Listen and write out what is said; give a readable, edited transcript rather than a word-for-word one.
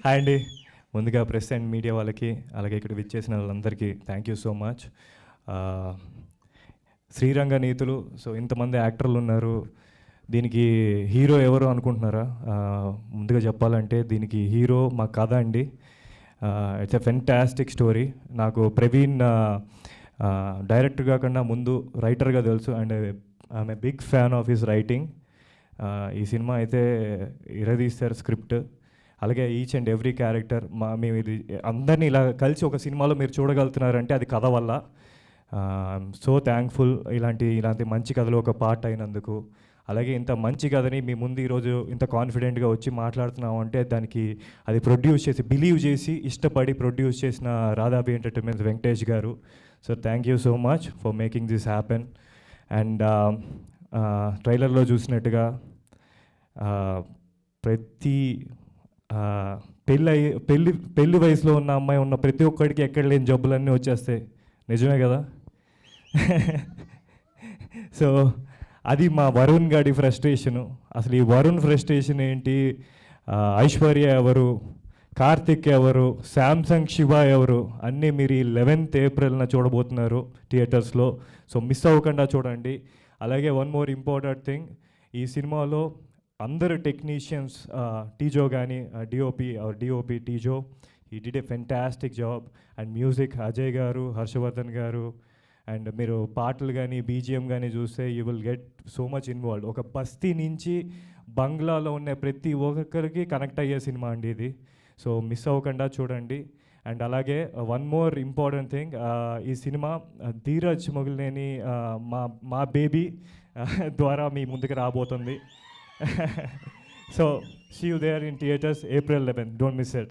Hi అండి. ముందుగా press and media వాళ్ళకి, అలాగే ఇక్కడ విచ్చేసిన వాళ్ళందరికీ thank you so much. Sriranga నీతులు. సో ఇంతమంది యాక్టర్లు ఉన్నారు, దీనికి హీరో ఎవరు అనుకుంటున్నారా? ముందుగా చెప్పాలంటే దీనికి హీరో మా కథ అండి. It's a fantastic story. నాకు ప్రవీణ్ డైరెక్టర్ కాకుండా ముందు రైటర్గా తెలుసు, and I'm a big fan of his writing. ఈ సినిమా అయితే ఇరదీస్తారు స్క్రిప్ట్, అలాగే ఈచ్ అండ్ ఎవ్రీ క్యారెక్టర్. మేము ఇది అందరినీ ఇలా కలిసి ఒక సినిమాలో మీరు చూడగలుగుతున్నారంటే అది కథ వల్ల. ఐఎమ్ సో థ్యాంక్ఫుల్ ఇలాంటి మంచి కథలో ఒక పార్ట్ అయినందుకు. అలాగే ఇంత మంచి కథని మీ ముందు ఈరోజు ఇంత కాన్ఫిడెంట్గా వచ్చి మాట్లాడుతున్నాం అంటే దానికి అది ప్రొడ్యూస్ చేసి, బిలీవ్ చేసి, ఇష్టపడి ప్రొడ్యూస్ చేసిన రాధాబి ఎంటర్టైన్మెంట్స్ వెంకటేష్ గారు. So thank you so much for making this happen. And ట్రైలర్లో చూసినట్టుగా ప్రతి పెళ్ళి వయసులో ఉన్న అమ్మాయి ఉన్న ప్రతి ఒక్కడికి ఎక్కడ లేని జబ్బులన్నీ వచ్చేస్తాయి, నిజమే కదా? సో అది మా వరుణ్ గాడి ఫ్రస్ట్రేషను. అసలు ఈ వరుణ్ ఫ్రస్ట్రేషన్ ఏంటి, ఐశ్వర్య ఎవరు, కార్తిక్ ఎవరు, శాంసంగ్ శివ ఎవరు అన్నీ మీరు ఈ 11th ఏప్రిల్న చూడబోతున్నారు థియేటర్స్లో. సో మిస్ అవ్వకుండా చూడండి. అలాగే వన్ మోర్ ఇంపార్టెంట్ థింగ్, ఈ సినిమాలో అందరు టెక్నీషియన్స్, టీజో కానీ డిఓపి టీజో, ఈ did a fantastic job. And music Ajay గారు, హర్షవర్ధన్ గారు. అండ్ మీరు పాటలు కానీ బీజిఎం కానీ చూస్తే you will get so much involved. ఒక బస్తీ నుంచి బంగ్లాలో ఉన్న ప్రతి ఒక్కరికి కనెక్ట్ అయ్యే సినిమా అండి ఇది. సో మిస్ అవ్వకుండా చూడండి. అండ్ అలాగే వన్ మోర్ ఇంపార్టెంట్ థింగ్, ఈ సినిమా ధీరజ్ మొగిలినేని మా బేబీ ద్వారా మీ ముందుకు రాబోతుంది. So see you there in theaters April 11. Don't miss it.